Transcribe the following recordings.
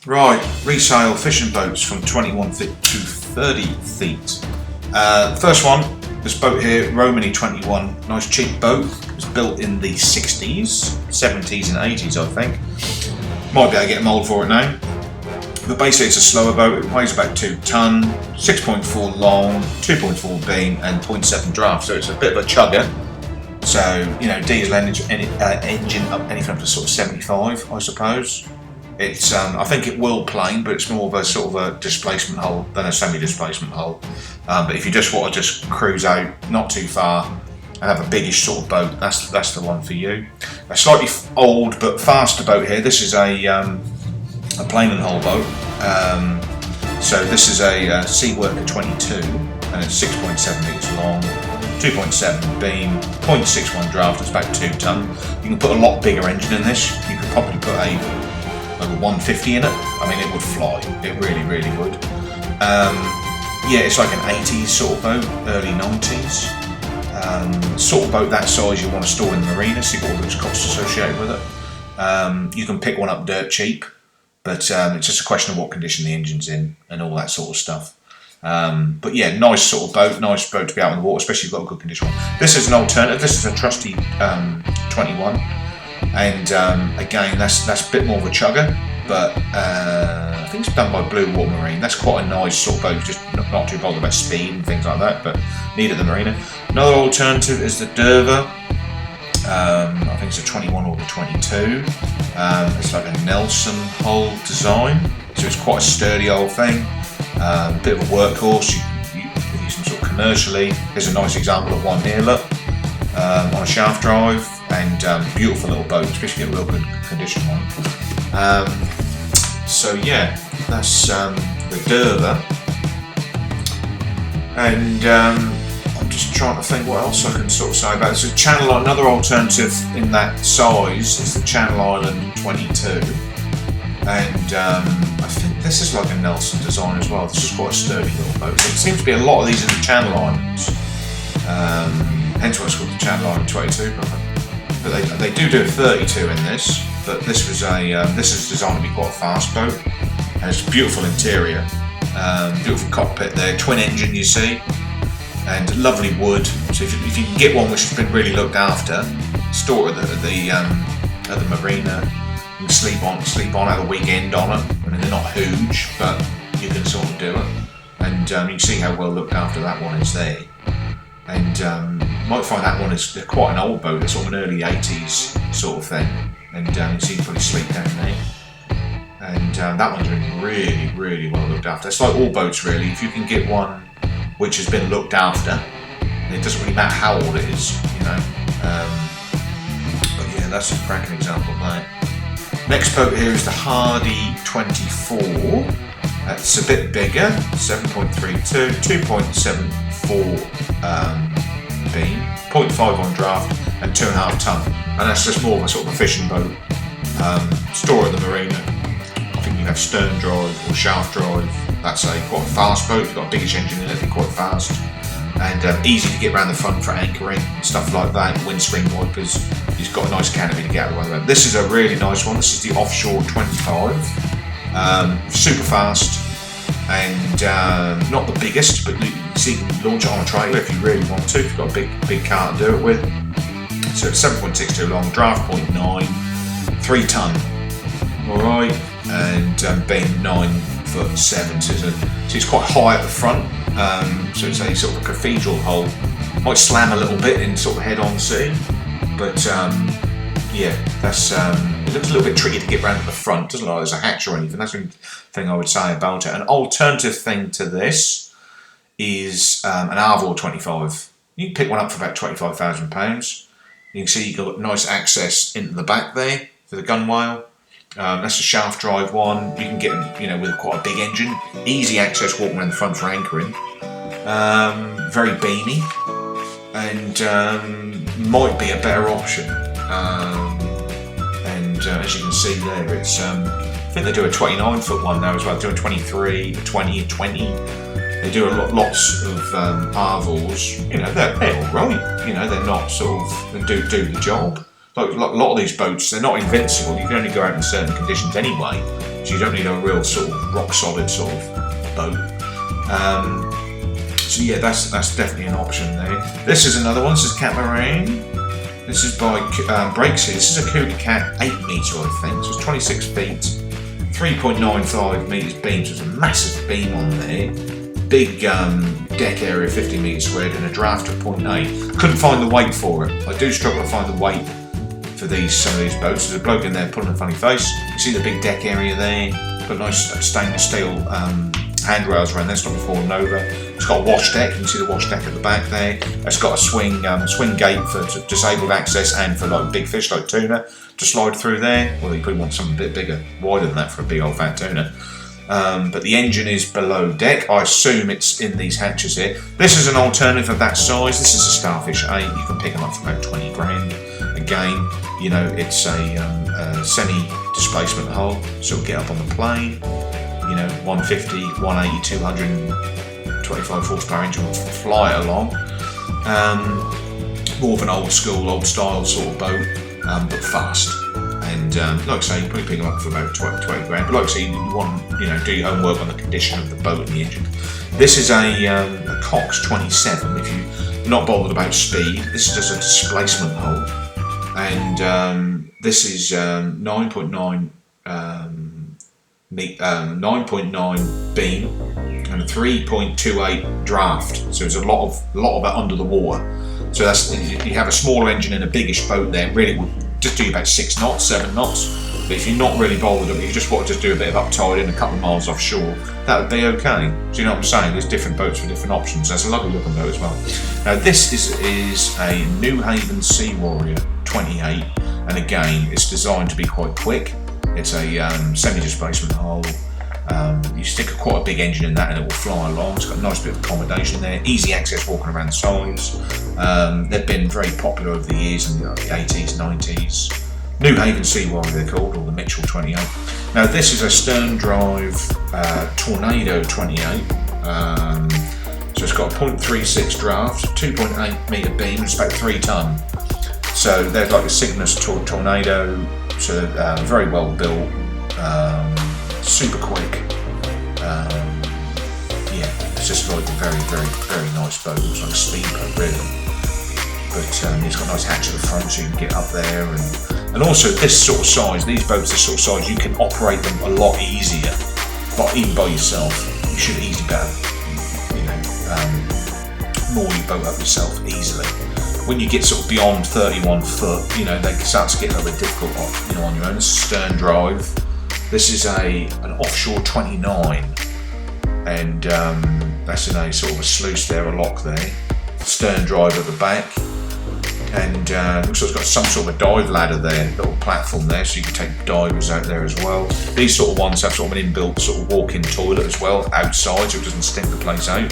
Right, resale fishing boats from 21 feet to 30 feet. First one, this boat here, Romani 21, nice cheap boat. It was built in the 60s, 70s and 80s I think. Might be able to get a mould for it now. But basically it's a slower boat, it weighs about 2 tonne, 6.4 long, 2.4 beam and 0.7 draft, so it's a bit of a chugger. So, you know, diesel engine up anything up to sort of 75 I suppose. It's, I think it will plane, but it's more of a sort of a displacement hull than a semi-displacement hull. But if you just want to just cruise out, not too far, and have a biggish sort of boat, that's the one for you. A slightly old but faster boat here. This is a plane and hull boat. So this is a Seaworker 22, and it's 6.7 metres long, 2.7 beam, 0.61 draft. It's about 2 tonne. You can put a lot bigger engine in this. You could probably put a 150 in it. I mean, it would fly. It really, really would. Yeah, it's like an 80s sort of boat, early 90s. Sort of boat that size you want to store in the marina, so you've got all those costs associated with it. You can pick one up dirt cheap, but it's just a question of what condition the engine's in and all that sort of stuff. But yeah, nice sort of boat, nice boat to be out on the water, especially if you've got a good condition one. This is an alternative. This is a Trusty 21. And again, that's a bit more of a chugger, but I think it's done by Blue Water Marine. That's quite a nice sort of boat, just not too bothered about speed and things like that, but needed the marina. Another alternative is the Derva. I think it's a 21 or the 22. It's like a Nelson hull design, so it's quite a sturdy old thing. Bit of a workhorse. You can use them sort of commercially. Here's a nice example of one here. Look. On a shaft drive, and beautiful little boat, especially a real good condition one. So yeah, that's the Derva, and I'm just trying to think what else I can sort of say about this. Channel, another alternative in that size is the Channel Island 22, and I think this is like a Nelson design as well. This is quite a sturdy little boat. There seems to be a lot of these in the Channel Islands. Hence why it's called the Channel Island 22, but they do a 32 in this. But this was this is designed to be quite a fast boat, and it's a beautiful interior, beautiful cockpit there, twin engine you see, and lovely wood. So if you can get one which has been really looked after, store it at the marina. You can sleep on, have a weekend on it. I mean, they're not huge, but you can sort of do it, and you can see how well looked after that one is there. And you might find that one is quite an old boat. It's sort of an early 80s sort of thing, and you see you probably sleep down there. And that one's been really, really well looked after. It's like all boats really. If you can get one which has been looked after, and it doesn't really matter how old it is, you know. But yeah, that's a cracking example of that. Next boat here is the Hardy 24. It's a bit bigger, 7.32, 2.74 beam, 0.5 on draft, and 2.5 tonne. And that's just more of a sort of a fishing boat. Store at the marina. I think you have stern drive or shaft drive. That's a quite fast boat. You've got a biggish engine in it, quite fast, and easy to get around the front for anchoring and stuff like that. Windscreen wipers. He's got a nice canopy to get out of the way. This is a really nice one. This is the Offshore 25. Super fast, and not the biggest, but you can see you can launch it on a trailer if you really want to, if you've got a big car to do it with. So it's 7.62 long, draft 0.9, 3 tonne, alright, and being 9'7", so it's quite high at the front, so it's a sort of a cathedral hull. Might slam a little bit in sort of head-on sea, but yeah, that's it looks a little bit tricky to get around at the front. Doesn't look like there's a hatch or anything. That's the thing I would say about it. An alternative thing to this is an Alvaro 25. You can pick one up for about £25,000. You can see you've got nice access into the back there for the gunwale. That's a shaft drive one. You can get, you know, with quite a big engine. Easy access walking around the front for anchoring. Very beamy, and might be a better option. As you can see there, it's I think they do a 29-foot one now as well. They do a 23, a 20, a 20. They do lots of Arvors. You know, they're all right. You know, they're not sort of do the job. Like a lot of these boats, they're not invincible. You can only go out in certain conditions anyway. so you don't need a real sort of rock solid sort of boat. So yeah, that's definitely an option there. This is another one. This is catamaran. This is by Brakes here. This is a Cougar Cat 8 metre, I think. So it's 26 feet, 3.95 metres beam. So it's a massive beam on there. Big deck area, 50 metres squared, and a draft of 0.8. Couldn't find the weight for it. I do struggle to find the weight for some of these boats. There's a bloke in there putting a funny face. You see the big deck area there. Got nice stainless steel handrails around there, it's not falling over. It's got a wash deck, you can see the wash deck at the back there. It's got a swing gate for disabled access and for like big fish like tuna to slide through there. Well, you probably want something a bit bigger, wider than that for a big old fat tuna. But the engine is below deck. I assume it's in these hatches here. This is an alternative of that size. This is a Starfish 8. You can pick them up for about 20 grand. Again, you know, it's a semi-displacement hull, so it'll get up on the plane. You know, 150, 180, 225 horsepower engine will fly it along. More of an old school, old style sort of boat, but fast. And like I say, you probably pick them up for about 20 grand. But like I say, you want, you know, do your own work on the condition of the boat and the engine. This is a Cox 27. If you're not bothered about speed, this is just a displacement hull, and this is 9.9 beam and a 3.28 draft. So there's a lot of it under the water. So that's, you have a smaller engine in a biggish boat there. Really, it would just do about 6 knots, 7 knots. But if you're not really bothered, if you just want to do a bit of uptide in a couple of miles offshore, that would be okay. Do you know what I'm saying? There's different boats for different options. That's a lovely looking boat as well. Now this is a New Haven Sea Warrior 28, and again, it's designed to be quite quick. It's a semi-displacement hull. You stick quite a big engine in that and it will fly along. It's got a nice bit of accommodation there, easy access walking around the sides. They've been very popular over the years in the 80s, 90s. New Haven Sea Warrior they're called, or the Mitchell 28. Now this is a stern drive Tornado 28. So it's got a 0.36 draft, 2.8 metre beam, it's about 3 tonne. So they're like a Cygnus Tornado, so very well built, super quick. Yeah, it's just like a very, very, very nice boat. It looks like a speedboat really. But it's got a nice hatch at the front so you can get up there, and also this sort of size, these boats this sort of size, you can operate them a lot easier, but even by yourself. You should easily be able to, you know, moor your boat up yourself easily. When you get sort of beyond 31 foot, you know, they start to get a little bit difficult, you know, on your own. This is stern drive. This is an Offshore 29, and that's in a sort of a sluice there, a lock there. Stern drive at the back, and looks like it's got some sort of a dive ladder there, little platform there, so you can take divers out there as well. These sort of ones have sort of an inbuilt sort of walk-in toilet as well outside, so it doesn't stink the place out.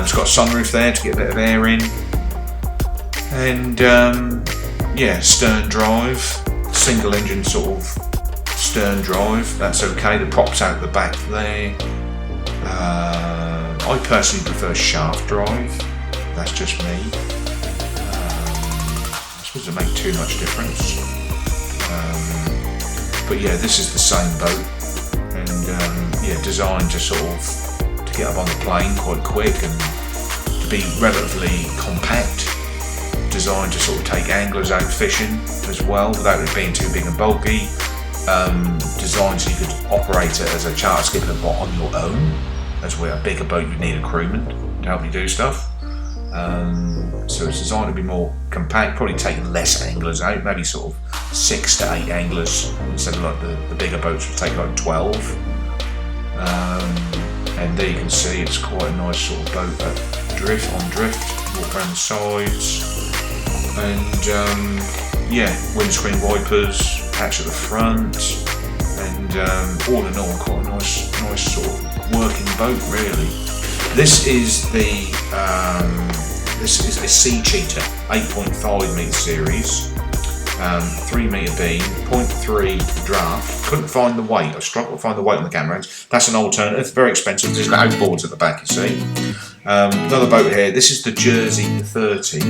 It's got a sunroof there to get a bit of air in, and yeah, stern drive, single engine sort of stern drive. That's okay. The props out the back there. I personally prefer shaft drive. That's just me. I suppose it make too much difference. But yeah, this is the same boat, and yeah, designed to sort of to get up on the plane quite quick and to be relatively compact. Designed to sort of take anglers out fishing as well without it being too big and bulky. Designed so you could operate it as a charter skipper but on your own. As where a bigger boat you need a crewman to help you do stuff. So it's designed to be more compact, probably take less anglers out, maybe sort of 6 to 8 anglers instead of like the bigger boats would take like 12. And there you can see it's quite a nice sort of boat on drift, walk around the sides, and yeah, windscreen wipers, hatch at the front, and all in all quite a nice sort of working boat really. This is a Sea Cheetah 8.5 metre series, 3 metre beam, 0.3 draft. Couldn't find the weight. I struggled to find the weight on the cameras. That's an alternative. Very expensive. There's outboards at the back, you see. Another boat here. This is the Jersey 30,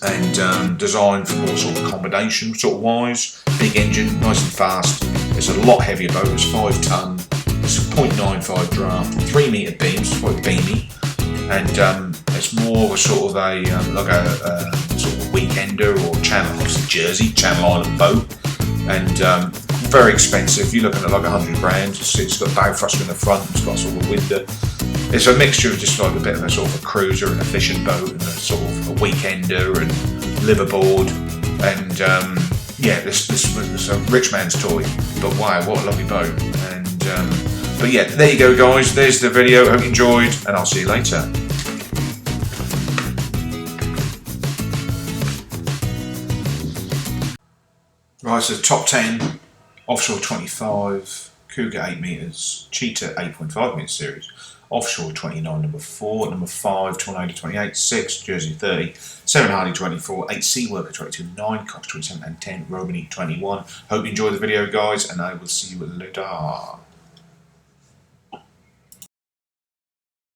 and designed for more sort of accommodation sort of wise. Big engine, nice and fast. It's a lot heavier boat. It's 5 ton. It's a 0.95 draft, 3 metre beams. It's quite beamy, and it's more of a sort of a like a sort of weekender or channel, it's a Jersey Channel Island boat, and very expensive. You're looking at like 100 grand. It's got bow thruster in the front. It's got sort of a window. It's a mixture of just like a bit of a sort of a cruiser and a fishing boat and a sort of a weekender and liveaboard, and yeah, this was a rich man's toy. But wow, what a lovely boat! And but yeah, there you go, guys. There's the video. Hope you enjoyed, and I'll see you later. Right, so top 10, Offshore 25, Cougar 8 metres, Cheetah 8.5 metre series, Offshore 29 number 4, number 5 Tornado 28, 6 Jersey 30, 7 Harley 24, 8 Seaworker 22, 9 Cox 27 and 10 Romani 21. Hope you enjoyed the video, guys, and I will see you later.